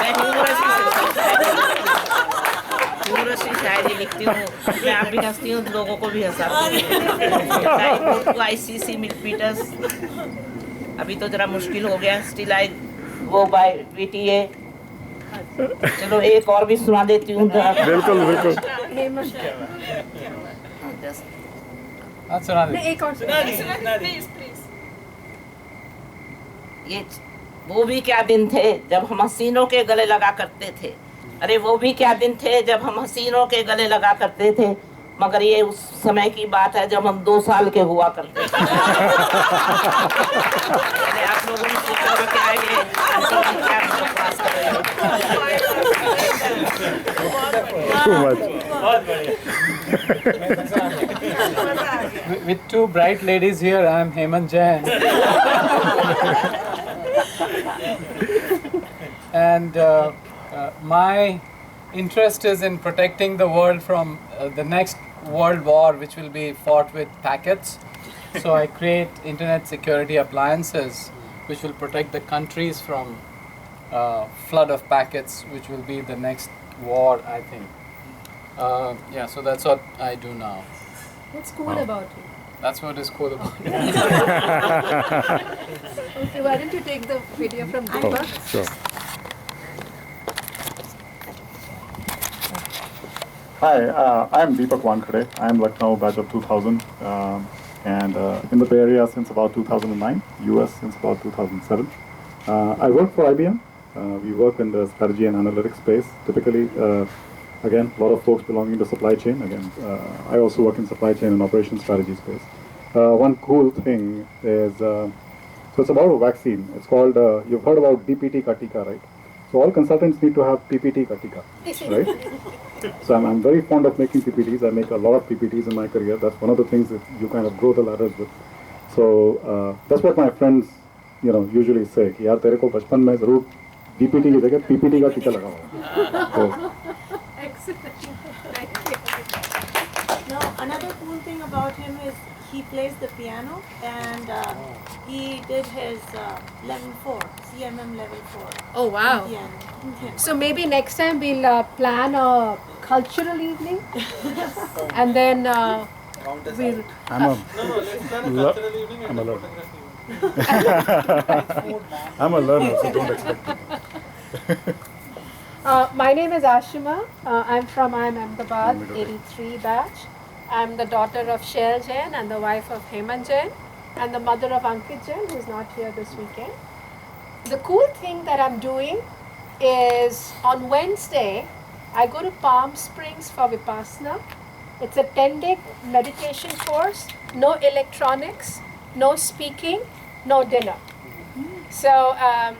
मैं ह्यूमरस शायरी लिखती हूँ, मैं आप भी हंसती हूँ, लोगों को भी हंसाती हूँ। ICC मिल्कपीटर्स अभी तो जरा मुश्किल हो गया, still I go by PTA। चलो एक और भी सुना देती हूँ। बिल्कुल बिल्कुल। सुना दे। एक और प्लीज। ये वो भी क्या दिन थे जब हम हसीनों के गले लगा करते थे। अरे वो भी क्या दिन थे जब हम हसीनों के गले लगा करते थे, मगर ये उस समय की बात है जब हम 2 साल के हुआ करते थे। आप लोगों ने सोचा होगा क्या है ये, क्या बकवास कर रहे हो। With two bright ladies here, I am Hemant Jain. And my interest is in protecting the world from the next world war, which will be fought with packets. So I create internet security appliances which will protect the countries from flood of packets, which will be the next war, I think. Yeah, so that's what I do now. What's cool about it? That's what is cool about it. Okay, why don't you take the video from Deepak? Oh, sure. Hi, I'm Deepak Wankhede. I'm Lucknow batch of 2000 and in the Bay Area since about 2009, US since about 2007. I work for IBM. We work in the strategy and analytics space. Typically, again, a lot of folks belonging to supply chain. Again, I also work in supply chain and operations strategy space. One cool thing is, so it's about a vaccine. It's called, you've heard about DPT Katika, right? So all consultants need to have PPT Katika, right? So I'm very fond of making PPTs. I make a lot of PPTs in my career. That's one of the things that you kind of grow the ladders with. So that's what my friends, usually say. कि यार तेरे को बचपन में जरूर DPT की जगह PPT का टीका लगा हुआ। So Excellent. Now, another cool thing about him is he plays the piano and he did his level 4, CMM level 4. Oh, wow. Piano. Yeah. So maybe next time we'll plan a cultural evening and then we'll... I'm a learner. I'm a learner, so don't expect it. My name is Ashima. I'm from Ahmedabad, 83 batch. I'm the daughter of Sheth Jain and the wife of Hemant Jain and the mother of Ankit Jain, who's not here this weekend. The cool thing that I'm doing is on Wednesday, I go to Palm Springs for Vipassana. It's a 10-day meditation course, no electronics, no speaking, no dinner. So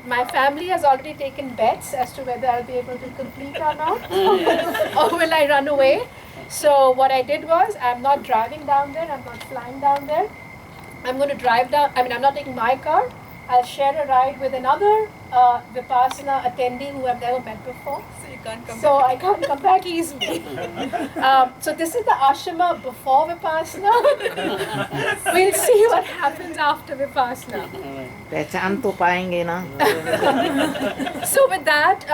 my family has already taken bets as to whether I'll be able to complete or not, or will I run away. So what I did was, I'm not driving down there, I'm not flying down there. I'm going to drive down, I'm not taking my car. I'll share a ride with another Vipassana attendee who I've never met before. So I can't come back easily. So this is the ashrama before Vipassana. We'll see what happens after Vipassana. पहचान तो पाएंगे ना। So with that,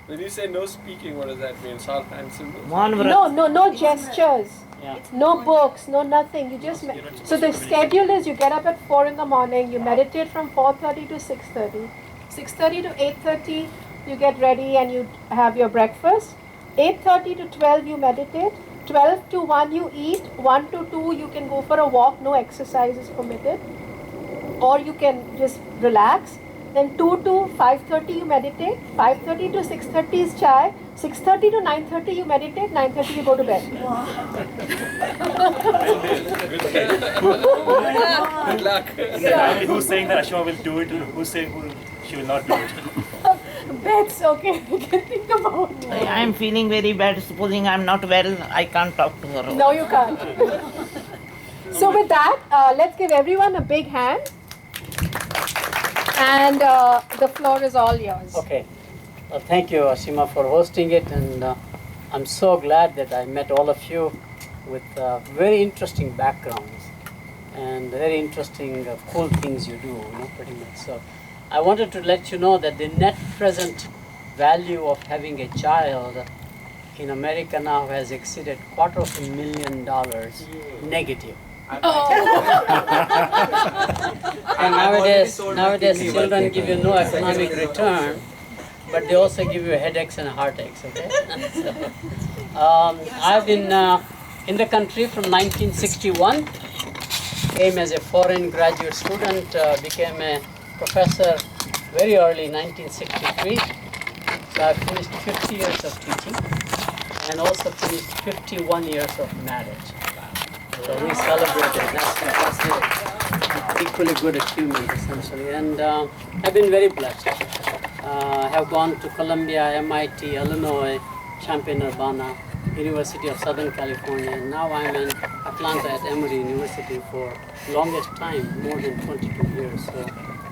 When you say no speaking, what does that mean? Salt and symbols? no gestures, no books, no nothing. You just so the schedule is you get up at 4 in the morning, you meditate from 4:30 to 6:30, 6:30 to 8:30 you get ready and you have your breakfast. 8:30 to 12 you meditate. 12 to 1 you eat. 1 to 2 you can go for a walk. No exercise is permitted, or you can just relax. Then 2 to 5:30 you meditate. 5:30 to 6:30 is chai. 6:30 to 9:30 you meditate. 9:30 you go to bed. Good luck. Who's saying that Ashima will do it and who's saying she will not do it? Bets, okay. We can think about it. I am feeling very bad. Supposing I'm not well, I can't talk to her. No, you can't. So with that, let's give everyone a big hand. And the floor is all yours. Okay. Well, thank you, Ashima, for hosting it. And I'm so glad that I met all of you with very interesting backgrounds and very interesting, cool things you do, pretty much. So I wanted to let you know that the net present value of having a child in America now has exceeded $250,000 negative. And nowadays children give you no economic return, but they also give you headaches and heartaches, okay? I've been in the country from 1961, came as a foreign graduate student, became a professor very early, 1963. So I finished 50 years of teaching and also finished 51 years of marriage. So we celebrated, that's an equally good achievement essentially. And I've been very blessed. Have gone to Columbia, MIT, Illinois, Champaign-Urbana, University of Southern California, and now I'm in Atlanta at Emory University for longest time, more than 22 years. So,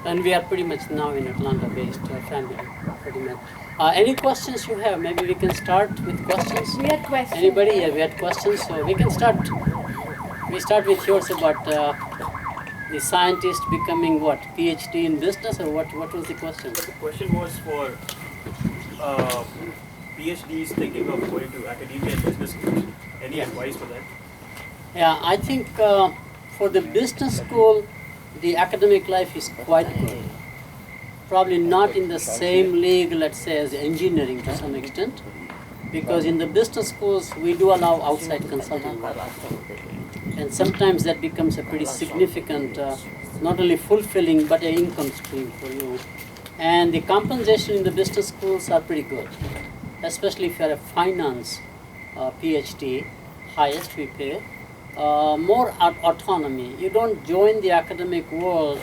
and we are pretty much now in Atlanta-based family, pretty much. Any questions you have? Maybe we can start with questions. We had questions. Anybody? Yeah, we had questions, so we can start. We start with yours about the scientist becoming what? PhD in business, or what? What was the question? The question was for PhDs thinking of going to academia and business schools. Any advice for that? Yeah, I think for the business school, the academic life is quite good. Probably not in the same league, let's say, as engineering to some extent, because in the business schools, we do allow outside consulting work. And sometimes that becomes a pretty significant, not only fulfilling, but an income stream for you. And the compensation in the business schools are pretty good, especially if you're a finance PhD, highest we pay. More autonomy. You don't join the academic world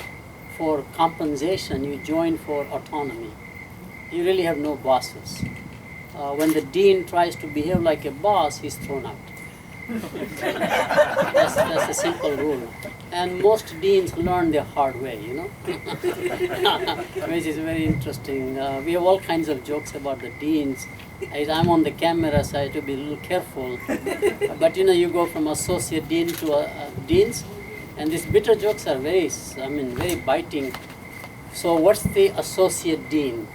for compensation, you join for autonomy. You really have no bosses. When the dean tries to behave like a boss, he's thrown out. That's a simple rule. And most deans learn the hard way, you know, which is very interesting. We have all kinds of jokes about the deans. I'm on the camera, so I have to be a little careful. But you know, you go from associate dean to deans, and these bitter jokes are very biting. So what's the associate dean?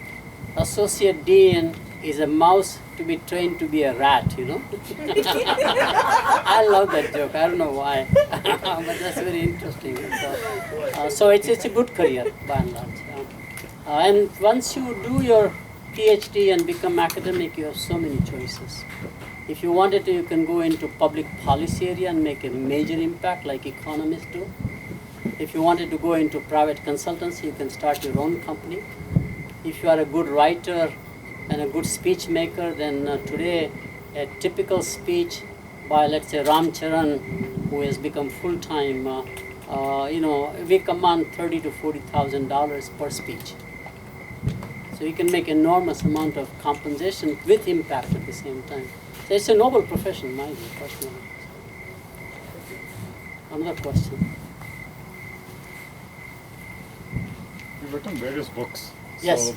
Associate dean is a mouse to be trained to be a rat, you know. I love that joke. I don't know why, but that's very interesting. So it's a good career by and large. And once you do your PhD and become academic, you have so many choices. If you wanted to, you can go into public policy area and make a major impact like economists do. If you wanted to go into private consultancy, you can start your own company. If you are a good writer and a good speech maker, then today a typical speech by, let's say, Ram Charan, who has become full-time, we command $30,000 to $40,000 per speech. So you can make enormous amount of compensation with impact at the same time. So it's a noble profession, my view, personally. Another question. You've written various books. Yes. So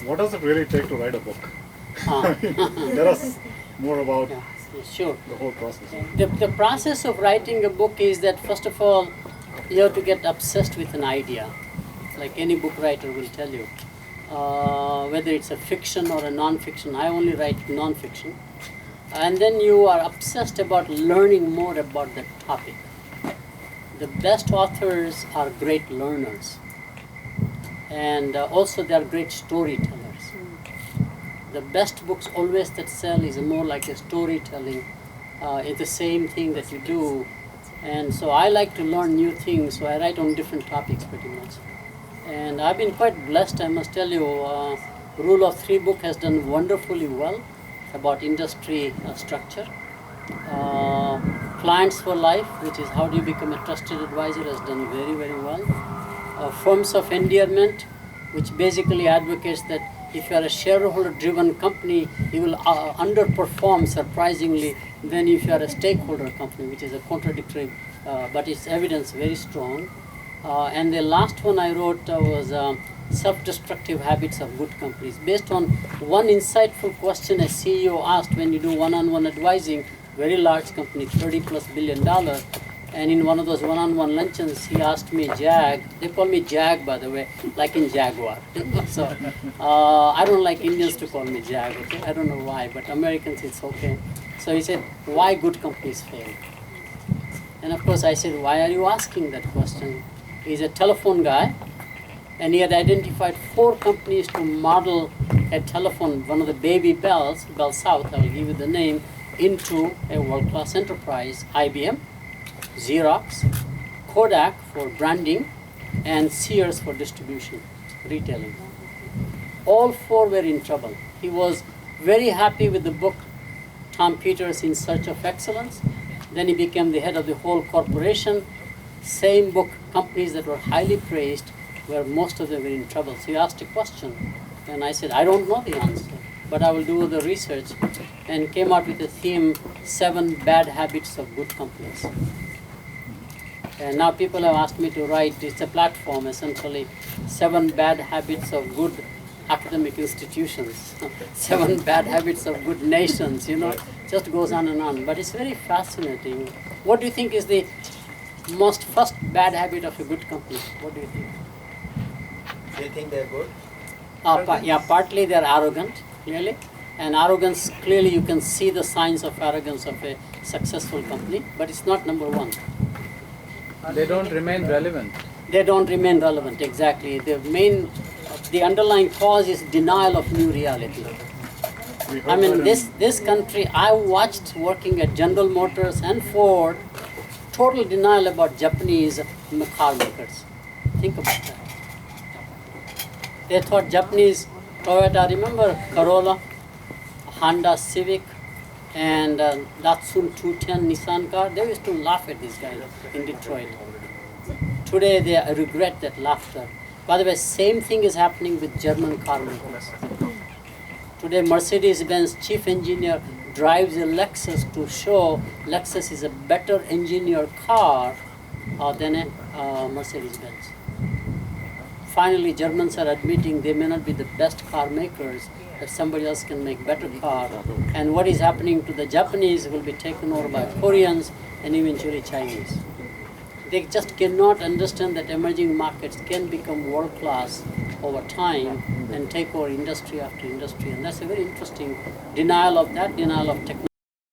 what does it really take to write a book? Tell us more about Sure. the whole process. The process of writing a book is that, first of all, you have to get obsessed with an idea, like any book writer will tell you. Whether it's a fiction or a non-fiction. I only write non-fiction. And then you are obsessed about learning more about the topic. The best authors are great learners. And also they are great storytellers. The best books always that sell is more like a storytelling. It's the same thing that you do. And so I like to learn new things, so I write on different topics pretty much. And I've been quite blessed, I must tell you. Rule of Three book has done wonderfully well about industry structure. Clients for Life, which is how do you become a trusted advisor, has done very, very well. Forms of Endearment, which basically advocates that if you are a shareholder-driven company, you will underperform surprisingly than if you are a stakeholder company, which is a contradictory, but its evidence very strong. And the last one I wrote was Self-Destructive Habits of Good Companies, based on one insightful question a CEO asked when you do one-on-one advising, very large company, $30+ billion, And in one of those one-on-one luncheons, he asked me, Jag, they call me Jag, by the way, like in Jaguar. So I don't like Indians to call me Jag, okay? I don't know why, but Americans, it's okay. So he said, why good companies fail? And of course I said, why are you asking that question? He's a telephone guy, and he had identified 4 companies to model a telephone, one of the baby Bells, Bell South, I will give you the name, into a world-class enterprise, IBM, Xerox, Kodak for branding, and Sears for distribution, retailing. All 4 were in trouble. He was very happy with the book, Tom Peters' In Search of Excellence. Then he became the head of the whole corporation. Same book, companies that were highly praised, where most of them were in trouble. So he asked a question, and I said, I don't know the answer, but I will do the research, and came out with the theme, 7 Bad Habits of Good Companies. And now people have asked me to write, it's a platform essentially, 7 Bad Habits of Good Academic Institutions, 7 Bad Habits of Good Nations, just goes on and on. But it's very fascinating. What do you think is the first bad habit of a good company? What do you think? They think they're good? Partly they're arrogant, clearly. And arrogance, clearly you can see the signs of arrogance of a successful company, but it's not number 1. They don't remain relevant. They don't remain relevant, exactly. The underlying cause is denial of new reality. I mean, this country, I watched working at General Motors and Ford, total denial about Japanese car makers. Think about that. They thought Japanese Toyota, remember Corolla, Honda Civic, and Datsun 210 Nissan car? They used to laugh at these guys in Detroit. Today they regret that laughter. By the way, same thing is happening with German car makers. Today Mercedes-Benz chief engineer drives a Lexus to show Lexus is a better engineered car than a Mercedes-Benz. Finally, Germans are admitting they may not be the best car makers, that somebody else can make better car. And what is happening to the Japanese will be taken over by Koreans and eventually Chinese. They just cannot understand that emerging markets can become world-class over time and take over industry after industry. And that's a very interesting denial of technology.